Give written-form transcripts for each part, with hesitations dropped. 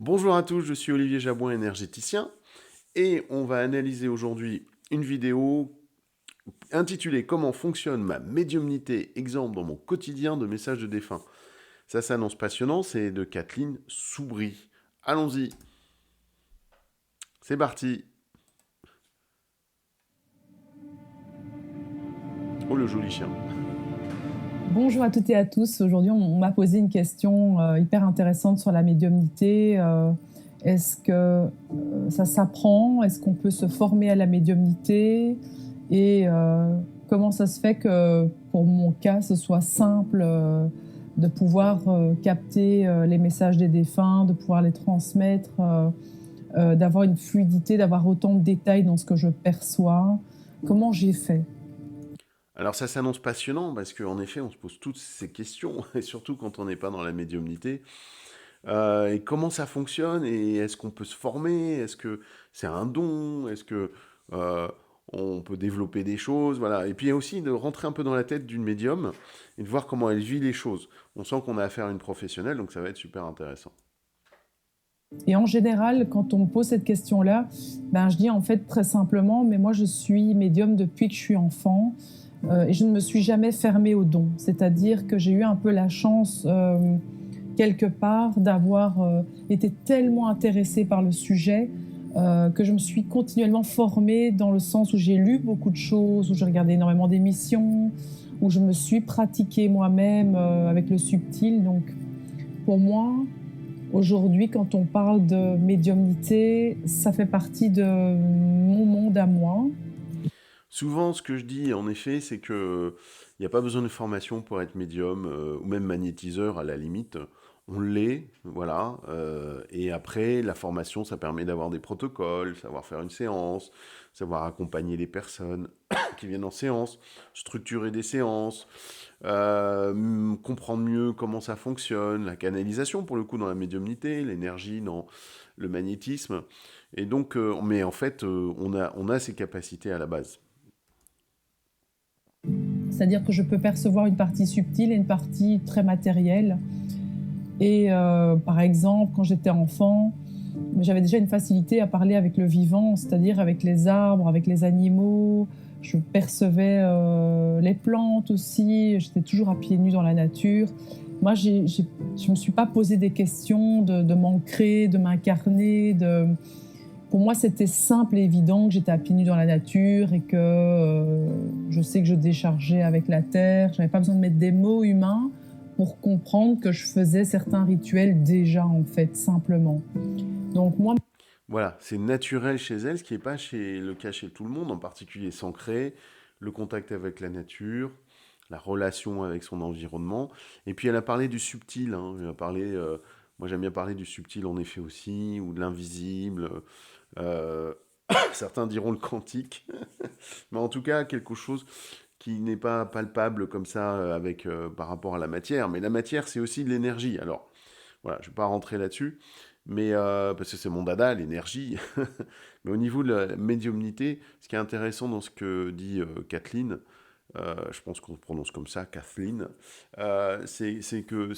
Bonjour à tous, je suis Olivier Jabouin, énergéticien, et on va analyser aujourd'hui une vidéo intitulée Comment fonctionne ma médiumnité, exemple dans mon quotidien de messages de défunt. Ça s'annonce passionnant, c'est de Kathleen Soubry. Allons-y, c'est parti. Oh le joli chien. Bonjour à toutes et à tous. Aujourd'hui, on m'a posé une question hyper intéressante sur la médiumnité. Est-ce que ça s'apprend? Est-ce qu'on peut se former à la médiumnité? Et comment ça se fait que, pour mon cas, ce soit simple de pouvoir capter les messages des défunts, de pouvoir les transmettre, d'avoir une fluidité, d'avoir autant de détails dans ce que je perçois? Comment j'ai fait? Alors ça s'annonce passionnant parce qu'en effet on se pose toutes ces questions, et surtout quand on n'est pas dans la médiumnité. Et comment ça fonctionne? Et est-ce qu'on peut se former? Est-ce que c'est un don? Est-ce que euh, on peut développer des choses? Voilà. Et puis il y a aussi de rentrer un peu dans la tête d'une médium et de voir comment elle vit les choses. On sent qu'on a affaire à une professionnelle, donc ça va être super intéressant. Et en général, quand on me pose cette question-là, ben, je dis en fait très simplement, mais moi je suis médium depuis que je suis enfant et je ne me suis jamais fermée aux dons. C'est-à-dire que j'ai eu un peu la chance, quelque part, d'avoir été tellement intéressée par le sujet que je me suis continuellement formée dans le sens où j'ai lu beaucoup de choses, où j'ai regardé énormément d'émissions, où je me suis pratiquée moi-même avec le subtil. Donc pour moi, aujourd'hui, quand on parle de médiumnité, ça fait partie de mon monde à moi. Souvent, ce que je dis, en effet, c'est que il n'y a pas besoin de formation pour être médium ou même magnétiseur à la limite. On l'est, voilà. Et après, la formation, ça permet d'avoir des protocoles, savoir faire une séance, savoir accompagner les personnes qui viennent en séance, structurer des séances, comprendre mieux comment ça fonctionne, la canalisation pour le coup dans la médiumnité, l'énergie dans le magnétisme. Et donc, mais en fait, on a ces capacités à la base. C'est-à-dire que je peux percevoir une partie subtile et une partie très matérielle. Et par exemple, quand j'étais enfant, j'avais déjà une facilité à parler avec le vivant, c'est-à-dire avec les arbres, avec les animaux. Je percevais les plantes aussi. J'étais toujours à pieds nus dans la nature. Moi, je me suis pas posé des questions de m'ancrer, de m'incarner. Pour moi, c'était simple et évident que j'étais à pieds nus dans la nature et que je sais que je déchargeais avec la terre. Je n'avais pas besoin de mettre des mots humains pour comprendre que je faisais certains rituels déjà, en fait, simplement. Donc moi, Voilà, c'est naturel chez elle, ce qui n'est pas le cas chez tout le monde, en particulier s'ancrer, le contact avec la nature, la relation avec son environnement. Et puis elle a parlé du subtil, hein, elle a parlé, moi j'aime bien parler du subtil en effet aussi, ou de l'invisible. euh, Certains diront le quantique, mais en tout cas quelque chose qui n'est pas palpable comme ça par rapport à la matière. Mais la matière, c'est aussi de l'énergie. Alors, voilà, je ne vais pas rentrer là-dessus, mais parce que c'est mon dada, l'énergie. Mais au niveau de la médiumnité, ce qui est intéressant dans ce que dit Kathleen, je pense qu'on se prononce comme ça, Kathleen, c'est que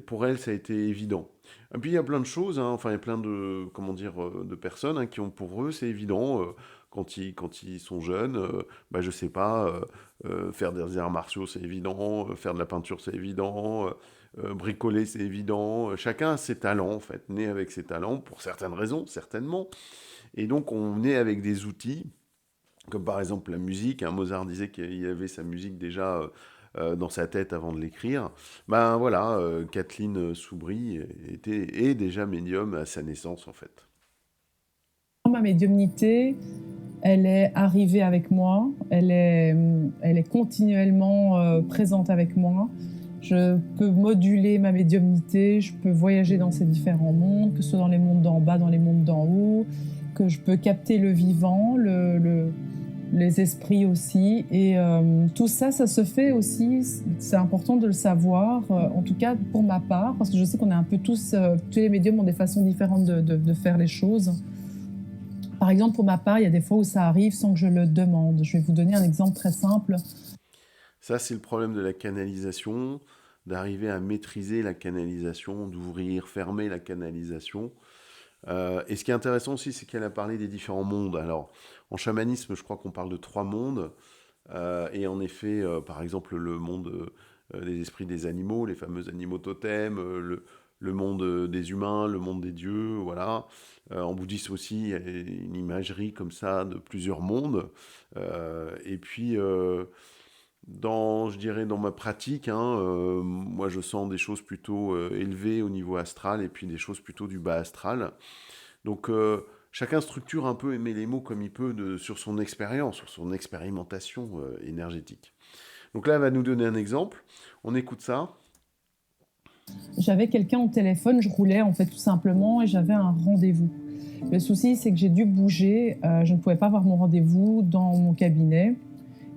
pour elle, ça a été évident. Et puis il y a plein de choses, hein, enfin il y a plein de, comment dire, de personnes hein, qui ont pour eux, c'est évident, quand ils sont jeunes, bah, je sais pas, faire des arts martiaux, c'est évident, faire de la peinture, c'est évident, bricoler, c'est évident. Chacun a ses talents, en fait, né avec ses talents, pour certaines raisons, certainement. Et donc, on est avec des outils, comme par exemple la musique. Hein, Mozart disait qu'il avait sa musique déjà dans sa tête avant de l'écrire. Ben voilà, Kathleen Soubry est déjà médium à sa naissance, en fait. ma médiumnité, elle est arrivée avec moi, elle est continuellement présente avec moi. Je peux moduler ma médiumnité, je peux voyager dans ces différents mondes, que ce soit dans les mondes d'en bas, dans les mondes d'en haut, que je peux capter le vivant, les esprits aussi. Et tout ça, ça se fait aussi, c'est important de le savoir, en tout cas pour ma part, parce que je sais qu'on est un peu tous les médiums ont des façons différentes de faire les choses. Par exemple, pour ma part, il y a des fois où ça arrive sans que je le demande. Je vais vous donner un exemple très simple. Ça, c'est le problème de la canalisation. d'arriver à maîtriser la canalisation, d'ouvrir, fermer la canalisation. Et ce qui est intéressant aussi, c'est qu'elle a parlé des différents mondes. Alors, en chamanisme, je crois qu'on parle de 3 mondes. Et en effet, par exemple, le monde des esprits des animaux, les fameux animaux totems, le monde des humains, le monde des dieux, voilà. En bouddhisme aussi, il y a une imagerie comme ça de plusieurs mondes. Et puis, je dirais, dans ma pratique, hein, moi je sens des choses plutôt élevées au niveau astral et puis des choses plutôt du bas astral. Donc, chacun structure un peu et met les mots comme il peut sur son expérience, sur son expérimentation énergétique. Donc là, elle va nous donner un exemple. On écoute ça. J'avais quelqu'un au téléphone, je roulais en fait tout simplement et j'avais un rendez-vous. Le souci, c'est que j'ai dû bouger, je ne pouvais pas avoir mon rendez-vous dans mon cabinet.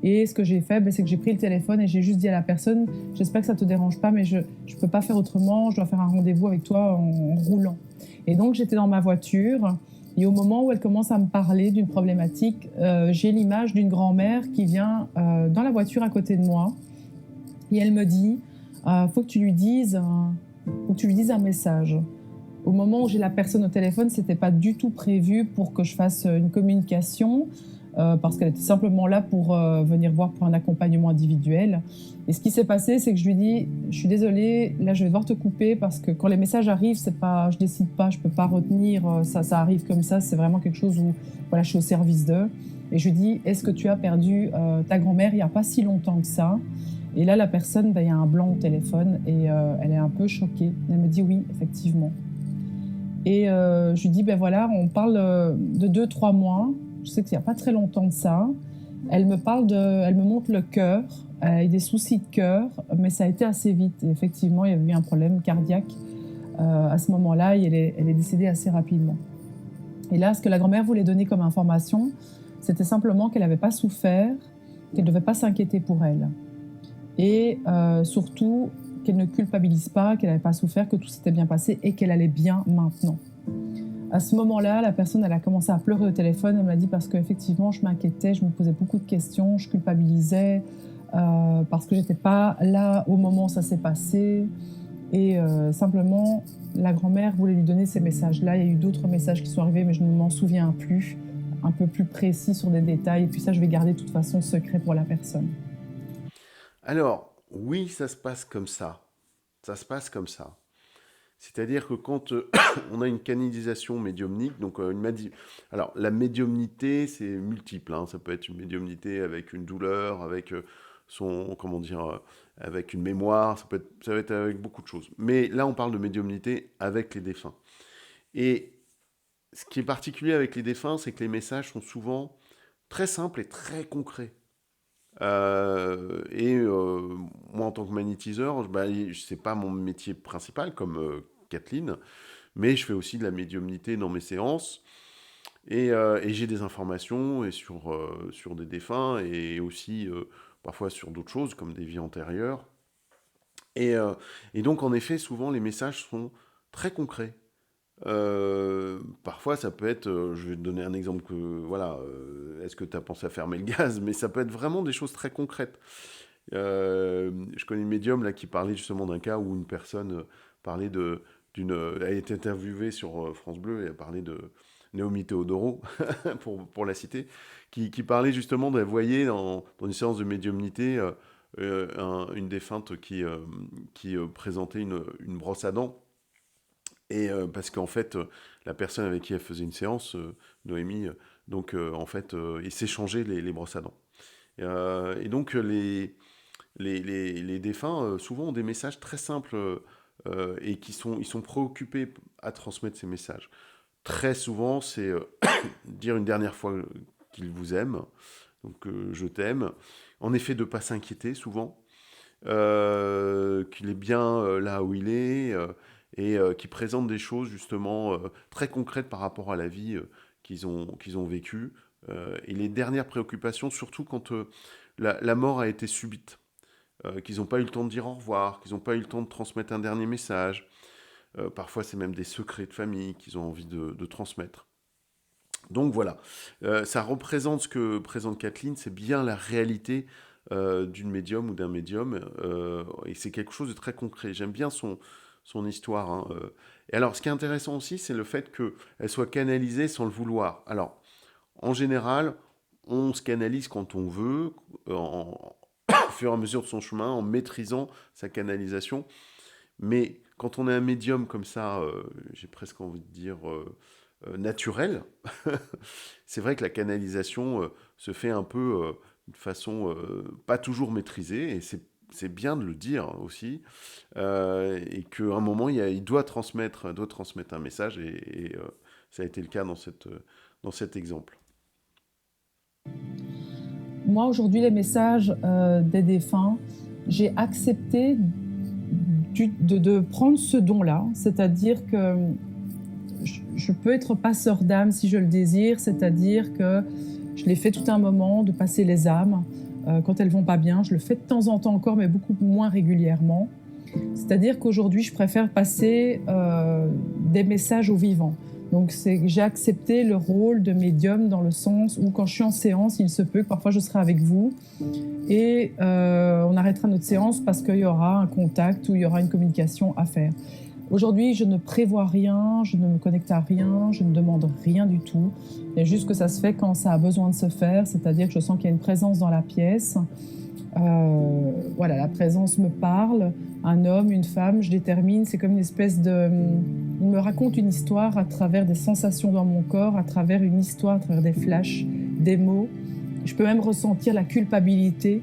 Et ce que j'ai fait, c'est que j'ai pris le téléphone et j'ai juste dit à la personne, j'espère que ça ne te dérange pas, mais je ne peux pas faire autrement, je dois faire un rendez-vous avec toi en roulant. Et donc j'étais dans ma voiture et au moment où elle commence à me parler d'une problématique, j'ai l'image d'une grand-mère qui vient dans la voiture à côté de moi et elle me dit, faut que tu lui dises un message. Au moment où j'ai la personne au téléphone, c'était pas du tout prévu pour que je fasse une communication, parce qu'elle était simplement là pour venir voir pour un accompagnement individuel. Et ce qui s'est passé, c'est que je lui dis, je suis désolée, là je vais devoir te couper parce que quand les messages arrivent, c'est pas, je décide pas, je peux pas retenir, ça arrive comme ça, c'est vraiment quelque chose où, voilà, je suis au service d'eux. Et je lui dis, est-ce que tu as perdu ta grand-mère il y a pas si longtemps que ça? Et là, la personne, il y a un blanc au téléphone et elle est un peu choquée. Elle me dit oui, effectivement. Et je lui dis, voilà, on parle de 2-3 mois. Je sais qu'il n'y a pas très longtemps de ça. Elle me montre le cœur, et des soucis de cœur, mais ça a été assez vite. Et effectivement, il y avait eu un problème cardiaque à ce moment-là et elle est décédée assez rapidement. Et là, ce que la grand-mère voulait donner comme information, c'était simplement qu'elle n'avait pas souffert, qu'elle ne devait pas s'inquiéter pour elle. Et surtout, qu'elle ne culpabilise pas, qu'elle n'avait pas souffert, que tout s'était bien passé et qu'elle allait bien maintenant. À ce moment-là, la personne, elle a commencé à pleurer au téléphone. Elle m'a dit parce qu'effectivement, je m'inquiétais, je me posais beaucoup de questions, je culpabilisais parce que j'étais pas là au moment où ça s'est passé. Et simplement, la grand-mère voulait lui donner ces messages-là. Il y a eu d'autres messages qui sont arrivés, mais je ne m'en souviens plus, un peu plus précis sur des détails. Et puis ça, je vais garder de toute façon secret pour la personne. Alors, oui, ça se passe comme ça. Ça se passe comme ça. C'est-à-dire que quand on a une canalisation médiumnique, donc alors la médiumnité, c'est multiple, hein. Ça peut être une médiumnité avec une douleur, avec comment dire, avec une mémoire, ça peut être avec beaucoup de choses. Mais là, on parle de médiumnité avec les défunts. Et ce qui est particulier avec les défunts, c'est que les messages sont souvent très simples et très concrets. Moi, en tant que magnétiseur, c'est pas mon métier principal comme Kathleen, mais je fais aussi de la médiumnité dans mes séances et j'ai des informations sur des défunts et aussi parfois sur d'autres choses comme des vies antérieures. Et, euh, et donc, en effet, souvent les messages sont très concrets. Parfois, ça peut être, je vais te donner un exemple voilà, est-ce que tu as pensé à fermer le gaz? Mais ça peut être vraiment des choses très concrètes. Je connais une médium là qui parlait justement d'un cas où une personne parlait elle a été interviewée sur France Bleu et a parlé de Naomi Teodoro, pour la citer, qui parlait justement elle voyait dans une séance de médiumnité une défunte qui présentait une brosse à dents et parce qu'en fait, la personne avec qui elle faisait une séance, Noémie, donc en fait, ils s'échangeaient les brosses à dents. Et donc les défunts, souvent, ont des messages très simples et ils sont préoccupés à transmettre ces messages. Très souvent, c'est dire une dernière fois qu'ils vous aiment, donc je t'aime. En effet, de ne pas s'inquiéter souvent, qu'il est bien là où il est et qui présente des choses justement très concrètes par rapport à la vie qu'ils ont vécue. Et les dernières préoccupations, surtout quand la mort a été subite, qu'ils n'ont pas eu le temps de dire au revoir, qu'ils n'ont pas eu le temps de transmettre un dernier message. Parfois, c'est même des secrets de famille qu'ils ont envie de transmettre. Donc voilà, ça représente ce que présente Kathleen, c'est bien la réalité d'une médium ou d'un médium, et c'est quelque chose de très concret. J'aime bien son histoire, hein. Et alors, ce qui est intéressant aussi, c'est le fait qu'elle soit canalisée sans le vouloir. Alors, en général, on se canalise quand on veut, au fur et à mesure de son chemin, en maîtrisant sa canalisation. Mais quand on est un médium comme ça, j'ai presque envie de dire naturel, c'est vrai que la canalisation se fait un peu de façon pas toujours maîtrisée, et c'est bien de le dire aussi, et qu'à un moment, il doit transmettre un message, et ça a été le cas dans cet exemple. Moi, aujourd'hui, les messages des défunts, j'ai accepté de prendre ce don-là, c'est-à-dire que je peux être passeur d'âme si je le désire, c'est-à-dire que je l'ai fait tout un moment, de passer les âmes. Quand elles vont pas bien, je le fais de temps en temps encore, mais beaucoup moins régulièrement. C'est-à-dire qu'aujourd'hui, je préfère passer des messages aux vivants. Donc, j'ai accepté le rôle de médium dans le sens où, quand je suis en séance, il se peut que parfois je serai avec vous et on arrêtera notre séance parce qu'il y aura un contact ou il y aura une communication à faire. Aujourd'hui, je ne prévois rien, je ne me connecte à rien, je ne demande rien du tout. Il y a juste que ça se fait quand ça a besoin de se faire, c'est-à-dire que je sens qu'il y a une présence dans la pièce. Voilà, la présence me parle, un homme, une femme, je détermine, c'est comme une espèce de... Il me raconte une histoire à travers des sensations dans mon corps, à travers une histoire, à travers des flashs, des mots. Je peux même ressentir la culpabilité.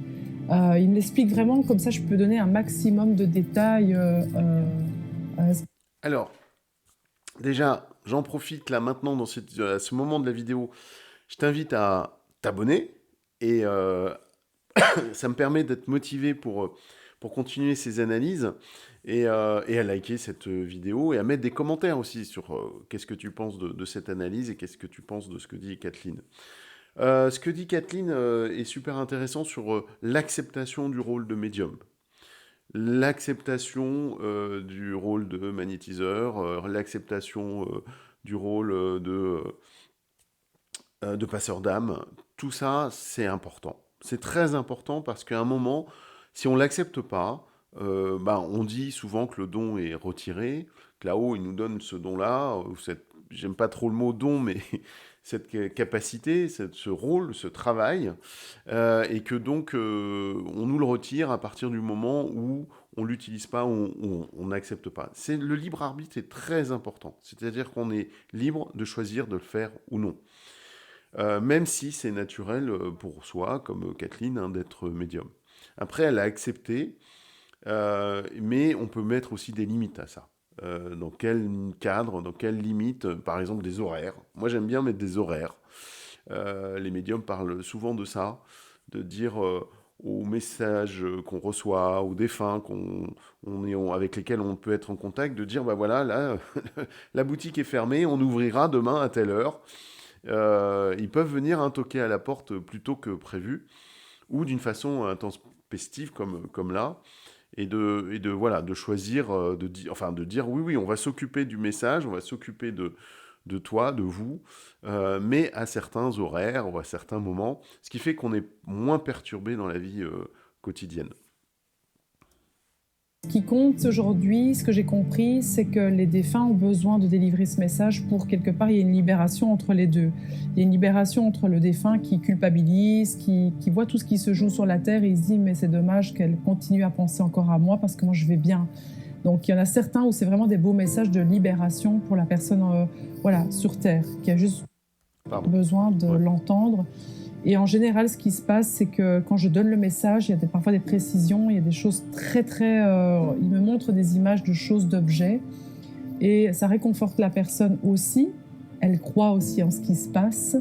Il me l'explique vraiment, comme ça je peux donner un maximum de détails. Alors, déjà, j'en profite là maintenant à ce moment de la vidéo. Je t'invite à t'abonner, et ça me permet d'être motivé pour continuer ces analyses, et à liker cette vidéo, et à mettre des commentaires aussi sur qu'est-ce que tu penses de cette analyse, et qu'est-ce que tu penses de ce que dit Kathleen. Ce que dit Kathleen est super intéressant sur l'acceptation du rôle de médium. L'acceptation du rôle de magnétiseur, l'acceptation du rôle de passeur d'âme, tout ça, c'est important. C'est très important parce qu'à un moment, si on ne l'accepte pas, bah, on dit souvent que le don est retiré, que là-haut, il nous donne ce don-là, ou j'aime pas trop le mot don, mais cette capacité, ce rôle, ce travail, et que donc on nous le retire à partir du moment où on l'utilise pas, on n'accepte pas. Le libre arbitre est très important, c'est-à-dire qu'on est libre de choisir de le faire ou non. Même si c'est naturel pour soi, comme Kathleen, hein, d'être médium. Après, elle a accepté, mais on peut mettre aussi des limites à ça. Dans quel cadre, dans quelle limite, par exemple des horaires. Moi, j'aime bien mettre des horaires. Les médiums parlent souvent de ça, de dire aux messages qu'on reçoit, aux défunts avec lesquels on peut être en contact, de dire, bah voilà, là, la boutique est fermée, on ouvrira demain à telle heure. Ils peuvent venir toquer à la porte plus tôt que prévu, ou d'une façon intempestive comme là, voilà, de choisir, de dire oui, oui, on va s'occuper du message, on va s'occuper de toi, de vous, mais à certains horaires ou à certains moments, ce qui fait qu'on est moins perturbé dans la vie quotidienne. Ce qui compte aujourd'hui, ce que j'ai compris, c'est que les défunts ont besoin de délivrer ce message pour, quelque part, il y a une libération entre les deux. Il y a une libération entre le défunt qui culpabilise, qui voit tout ce qui se joue sur la terre, et il se dit mais c'est dommage qu'elle continue à penser encore à moi parce que moi je vais bien. Donc il y en a certains où c'est vraiment des beaux messages de libération pour la personne voilà, sur terre, qui a juste besoin de l'entendre. Et en général, ce qui se passe, c'est que quand je donne le message, il y a parfois des précisions, il y a des choses très, très... il me montre des images de choses, d'objets, et ça réconforte la personne aussi. Elle croit aussi en ce qui se passe.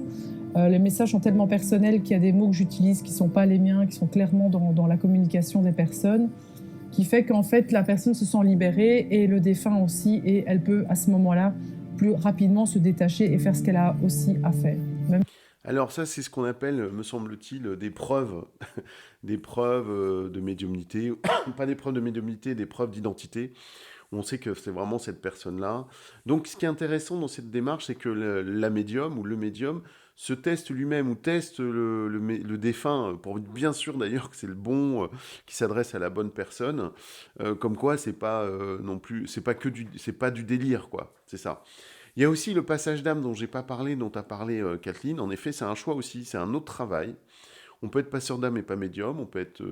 Les messages sont tellement personnels qu'il y a des mots que j'utilise qui ne sont pas les miens, qui sont clairement dans la communication des personnes, qui fait qu'en fait, la personne se sent libérée, et le défunt aussi, et elle peut, à ce moment-là, plus rapidement se détacher et faire ce qu'elle a aussi à faire. Alors ça, c'est ce qu'on appelle, me semble-t-il, des preuves, des preuves de médiumnité, pas des preuves de médiumnité, des preuves d'identité. On sait que c'est vraiment cette personne-là. Donc ce qui est intéressant dans cette démarche, c'est que la médium ou le médium se teste lui-même ou teste le défunt, pour être bien sûr d'ailleurs que c'est le bon, qui s'adresse à la bonne personne, comme quoi c'est pas non plus, c'est pas du délire, quoi. C'est ça. Il y a aussi le passage d'âme dont j'ai pas parlé, dont tu as parlé, Kathleen. En effet, c'est un choix aussi, c'est un autre travail. On peut être passeur d'âme et pas médium, on peut être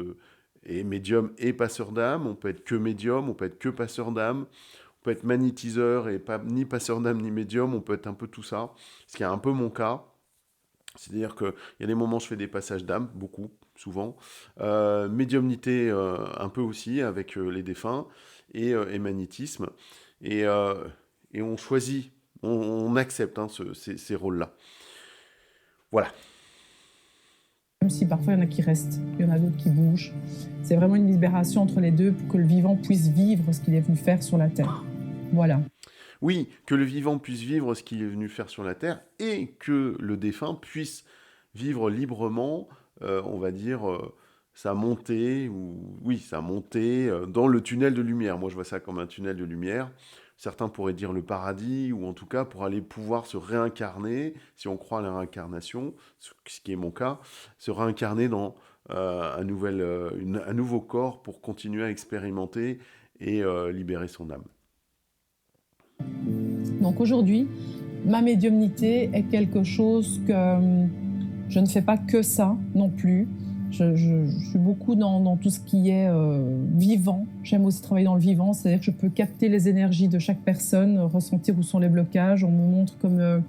et médium et passeur d'âme, on peut être que médium, on peut être que passeur d'âme, on peut être magnétiseur et pas ni passeur d'âme ni médium, on peut être un peu tout ça, ce qui est un peu mon cas. C'est-à-dire qu'il y a des moments où je fais des passages d'âme, beaucoup, souvent. Médiumnité, un peu aussi, avec les défunts, et magnétisme. Et, euh, et on choisit, on accepte hein, ces rôles-là. Voilà. Même si parfois il y en a qui restent, il y en a d'autres qui bougent. C'est vraiment une libération entre les deux pour que le vivant puisse vivre ce qu'il est venu faire sur la Terre. Voilà. Oui, que le vivant puisse vivre ce qu'il est venu faire sur la Terre et que le défunt puisse vivre librement, on va dire, sa montée, ou oui, sa montée dans le tunnel de lumière. Moi, je vois ça comme un tunnel de lumière. Certains pourraient dire le paradis, ou en tout cas pour aller pouvoir se réincarner, si on croit à la réincarnation, ce qui est mon cas, se réincarner dans un nouveau corps pour continuer à expérimenter et libérer son âme. Donc aujourd'hui, ma médiumnité est quelque chose que je ne fais pas que ça non plus. Je suis beaucoup dans tout ce qui est vivant. J'aime aussi travailler dans le vivant, c'est-à-dire que je peux capter les énergies de chaque personne, ressentir où sont les blocages. On me montre comme...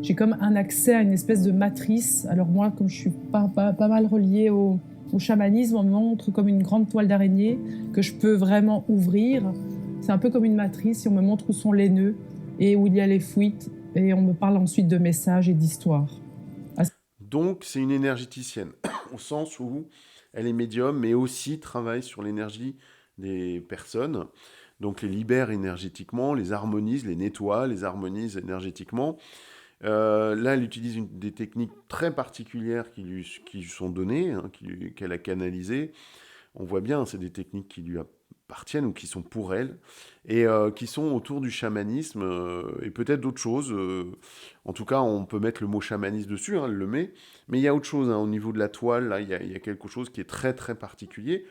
j'ai comme un accès à une espèce de matrice. Alors moi, comme je suis pas mal reliée au chamanisme, on me montre comme une grande toile d'araignée que je peux vraiment ouvrir. C'est un peu comme une matrice et on me montre où sont les nœuds et où il y a les fuites. Et on me parle ensuite de messages et d'histoires. Donc, c'est une énergéticienne, au sens où elle est médium, mais aussi travaille sur l'énergie des personnes. Donc, les libère énergétiquement, les harmonise, les nettoie, les harmonise énergétiquement. Là, elle utilise des techniques très particulières qui lui sont données, hein, qu'elle a canalisées. On voit bien, c'est des techniques qui lui appartiennent ou qui sont pour elle, et qui sont autour du chamanisme, et peut-être d'autres choses. En tout cas, on peut mettre le mot chamanisme dessus, hein, elle le met, mais il y a autre chose, hein, au niveau de la toile, là, il y a quelque chose qui est très très particulier.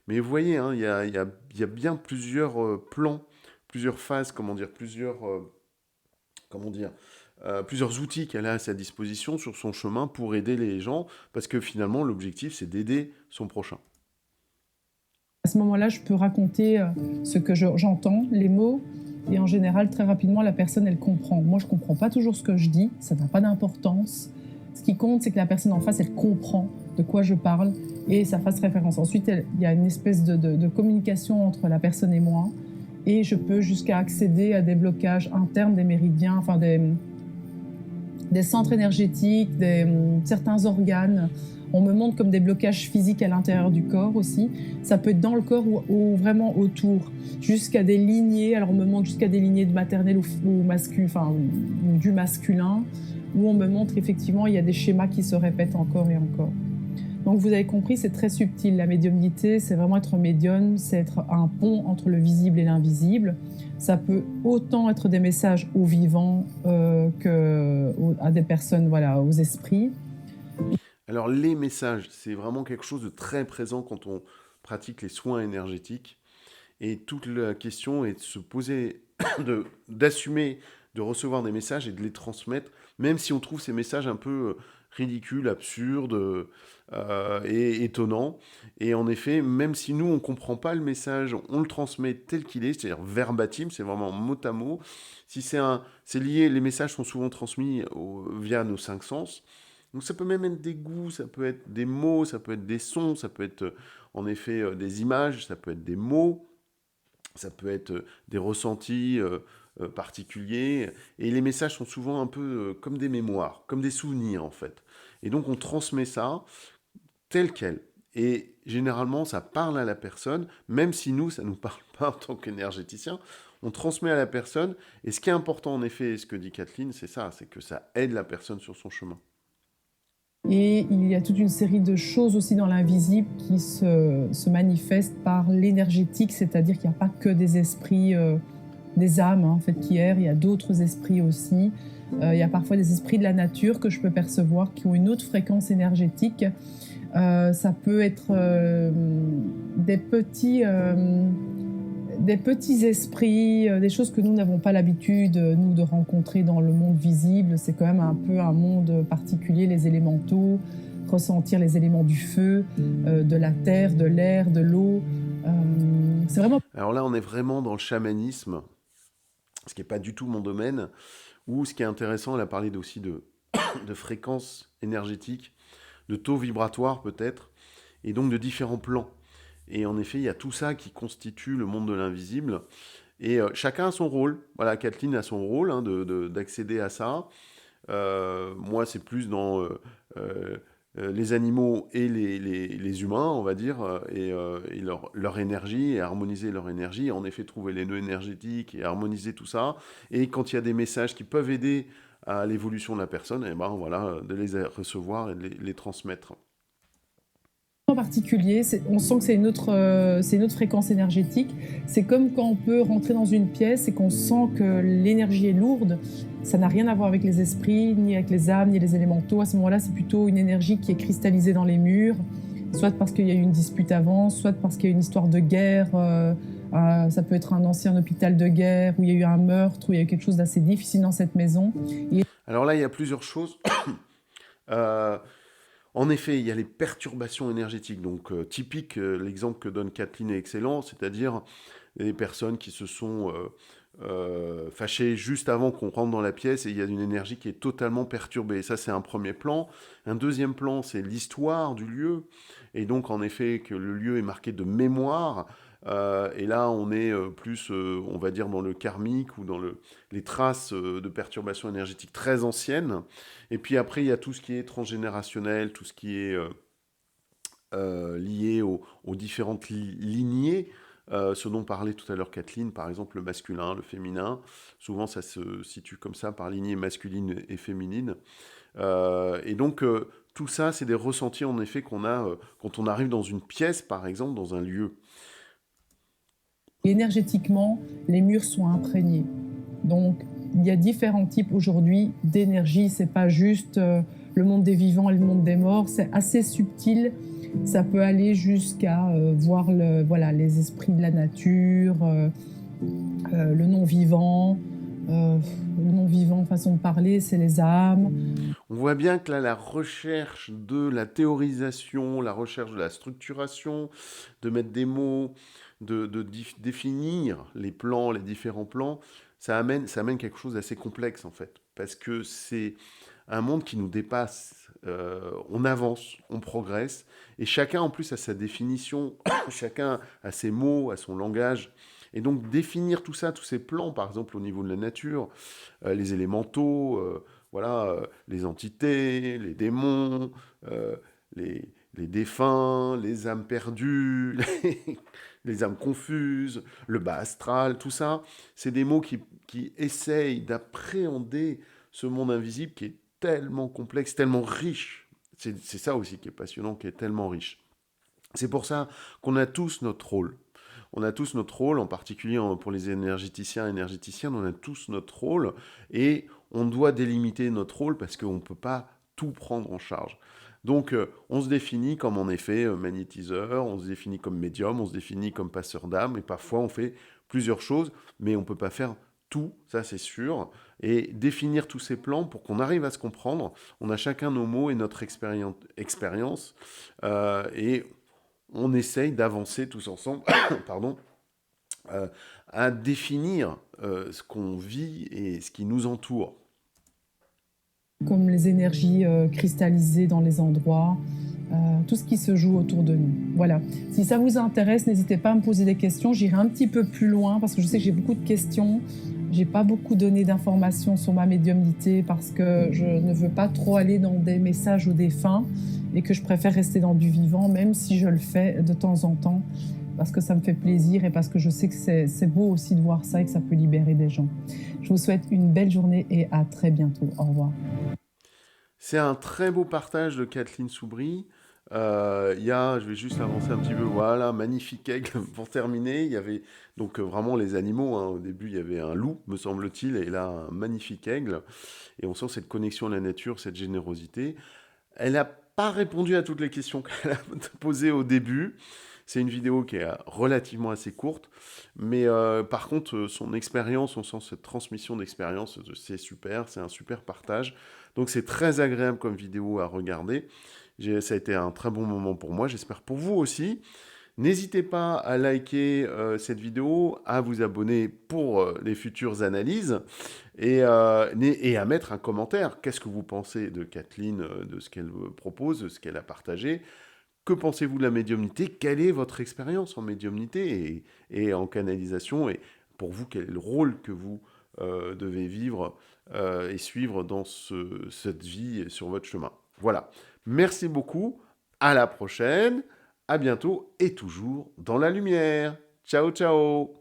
Mais vous voyez, hein, il y a bien plusieurs plans, plusieurs phases, comment dire, plusieurs outils qu'elle a à sa disposition sur son chemin pour aider les gens, parce que finalement, l'objectif, c'est d'aider son prochain. À ce moment-là, je peux raconter ce que j'entends, les mots, et en général, très rapidement, la personne, elle comprend. Moi, je ne comprends pas toujours ce que je dis, ça n'a pas d'importance. Ce qui compte, c'est que la personne en face, elle comprend de quoi je parle et ça fasse référence. Ensuite, il y a une espèce de communication entre la personne et moi, et je peux jusqu'à accéder à des blocages internes des méridiens, enfin des centres énergétiques, certains organes. On me montre comme des blocages physiques à l'intérieur du corps aussi. Ça peut être dans le corps ou vraiment autour, jusqu'à des lignées. Alors on me montre jusqu'à des lignées de maternelle ou masculin, enfin ou du masculin, où on me montre effectivement il y a des schémas qui se répètent encore et encore. Donc vous avez compris, c'est très subtil. La médiumnité, c'est vraiment être médium, c'est être un pont entre le visible et l'invisible. Ça peut autant être des messages aux vivants qu'à des personnes, voilà, aux esprits. Alors les messages, c'est vraiment quelque chose de très présent quand on pratique les soins énergétiques. Et toute la question est de se poser, d'assumer, de recevoir des messages et de les transmettre, même si on trouve ces messages un peu ridicules, absurdes et étonnants. Et en effet, même si nous, on ne comprend pas le message, on le transmet tel qu'il est, c'est-à-dire verbatim, c'est vraiment mot à mot. Si c'est lié, les messages sont souvent transmis via nos cinq sens. Donc ça peut même être des goûts, ça peut être des mots, ça peut être des sons, ça peut être en effet des images, ça peut être des mots, ça peut être des ressentis particuliers. Et les messages sont souvent un peu comme des mémoires, comme des souvenirs en fait. Et donc on transmet ça tel quel. Et généralement, ça parle à la personne, même si nous, ça ne nous parle pas en tant qu'énergéticien. On transmet à la personne. Et ce qui est important, en effet, ce que dit Kathleen, c'est ça, c'est que ça aide la personne sur son chemin. Et il y a toute une série de choses aussi dans l'invisible qui se manifestent par l'énergétique, c'est-à-dire qu'il n'y a pas que des esprits des âmes en fait, qui errent, il y a d'autres esprits aussi. Il y a parfois des esprits de la nature que je peux percevoir qui ont une autre fréquence énergétique. Ça peut être des petits esprits, des choses que nous n'avons pas l'habitude, nous, de rencontrer dans le monde visible. C'est quand même un peu un monde particulier, les élémentaux, ressentir les éléments du feu, de la terre, de l'air, de l'eau. C'est vraiment... Alors là, on est vraiment dans le chamanisme, ce qui n'est pas du tout mon domaine, ou ce qui est intéressant, elle a parlé aussi de fréquences énergétiques, de taux vibratoires peut-être, et donc de différents plans. Et en effet, il y a tout ça qui constitue le monde de l'invisible. Et chacun a son rôle. Voilà, Kathleen a son rôle hein, d'accéder à ça. Moi, c'est plus dans les animaux et les humains, on va dire, et leur énergie, et harmoniser leur énergie. En effet, trouver les nœuds énergétiques et harmoniser tout ça. Et quand il y a des messages qui peuvent aider à l'évolution de la personne, et ben voilà, de les recevoir et de les transmettre. En particulier, on sent que c'est une autre fréquence énergétique. C'est comme quand on peut rentrer dans une pièce et qu'on sent que l'énergie est lourde. Ça n'a rien à voir avec les esprits, ni avec les âmes, ni les élémentaux. À ce moment-là, c'est plutôt une énergie qui est cristallisée dans les murs, soit parce qu'il y a eu une dispute avant, soit parce qu'il y a eu une histoire de guerre. Ça peut être un ancien hôpital de guerre où il y a eu un meurtre, où il y a eu quelque chose d'assez difficile dans cette maison. Alors là, il y a plusieurs choses. En effet, il y a les perturbations énergétiques. Donc, typique, l'exemple que donne Kathleen est excellent, c'est-à-dire les personnes qui se sont fâchées juste avant qu'on rentre dans la pièce et il y a une énergie qui est totalement perturbée. Ça, c'est un premier plan. Un deuxième plan, c'est l'histoire du lieu. Et donc, en effet, que le lieu est marqué de mémoire. Et là, on est plus, on va dire, dans le karmique ou dans les traces de perturbations énergétiques très anciennes. Et puis après, il y a tout ce qui est transgénérationnel, tout ce qui est lié aux différentes lignées. Ce dont parlait tout à l'heure Kathleen, par exemple le masculin, le féminin. Souvent, ça se situe comme ça par lignée masculine et féminine. Et donc, tout ça, c'est des ressentis en effet qu'on a quand on arrive dans une pièce, par exemple, dans un lieu. Énergétiquement, les murs sont imprégnés. Donc, il y a différents types aujourd'hui d'énergie. C'est pas juste le monde des vivants et le monde des morts. C'est assez subtil. Ça peut aller jusqu'à voir les esprits de la nature, le non-vivant. Le non-vivant, façon de parler, c'est les âmes. On voit bien que là, la recherche de la théorisation, la recherche de la structuration, de mettre des mots, de définir les plans, les différents plans, ça amène quelque chose d'assez complexe en fait. Parce que c'est un monde qui nous dépasse. On avance, on progresse, et chacun en plus a sa définition, chacun a ses mots, a son langage. Et donc définir tout ça, tous ces plans, par exemple au niveau de la nature, les élémentaux, les entités, les démons, les défunts, les âmes perdues, les âmes confuses, le bas astral, tout ça, c'est des mots qui essayent d'appréhender ce monde invisible qui est tellement complexe, tellement riche. C'est ça aussi qui est passionnant, qui est tellement riche. C'est pour ça qu'on a tous notre rôle. On a tous notre rôle, en particulier pour les énergéticiens et énergéticiennes, on a tous notre rôle et on doit délimiter notre rôle parce qu'on ne peut pas tout prendre en charge. Donc on se définit comme en effet magnétiseur, on se définit comme médium, on se définit comme passeur d'âme et parfois on fait plusieurs choses, mais on ne peut pas faire tout, ça c'est sûr, et définir tous ces plans pour qu'on arrive à se comprendre. On a chacun nos mots et notre expérience et on essaye d'avancer tous ensemble pardon, à définir ce qu'on vit et ce qui nous entoure. Comme les énergies cristallisées dans les endroits, tout ce qui se joue autour de nous. Voilà. Si ça vous intéresse, n'hésitez pas à me poser des questions. J'irai un petit peu plus loin parce que je sais que j'ai beaucoup de questions. J'ai pas beaucoup donné d'informations sur ma médiumnité parce que je ne veux pas trop aller dans des messages aux défunts et que je préfère rester dans du vivant, même si je le fais de temps en temps, parce que ça me fait plaisir et parce que je sais que c'est beau aussi de voir ça et que ça peut libérer des gens. Je vous souhaite une belle journée et à très bientôt. Au revoir. C'est un très beau partage de Kathleen Soubry. Je vais juste avancer un petit peu, voilà, magnifique aigle pour terminer. Il y avait donc vraiment les animaux, hein. Au début, il y avait un loup, me semble-t-il, et là, un magnifique aigle. Et on sent cette connexion à la nature, cette générosité. Elle n'a pas répondu à toutes les questions qu'elle a posées au début. C'est une vidéo qui est relativement assez courte, mais par contre, son expérience, on sent cette transmission d'expérience, c'est super, c'est un super partage. Donc c'est très agréable comme vidéo à regarder. Ça a été un très bon moment pour moi, j'espère pour vous aussi. N'hésitez pas à liker cette vidéo, à vous abonner pour les futures analyses et à mettre un commentaire. Qu'est-ce que vous pensez de Kathleen, de ce qu'elle propose, de ce qu'elle a partagé? Que pensez-vous de la médiumnité? Quelle est votre expérience en médiumnité et en canalisation? Et pour vous, quel est le rôle que vous devez vivre et suivre dans cette vie et sur votre chemin? Voilà. Merci beaucoup. À la prochaine. À bientôt et toujours dans la lumière. Ciao, ciao.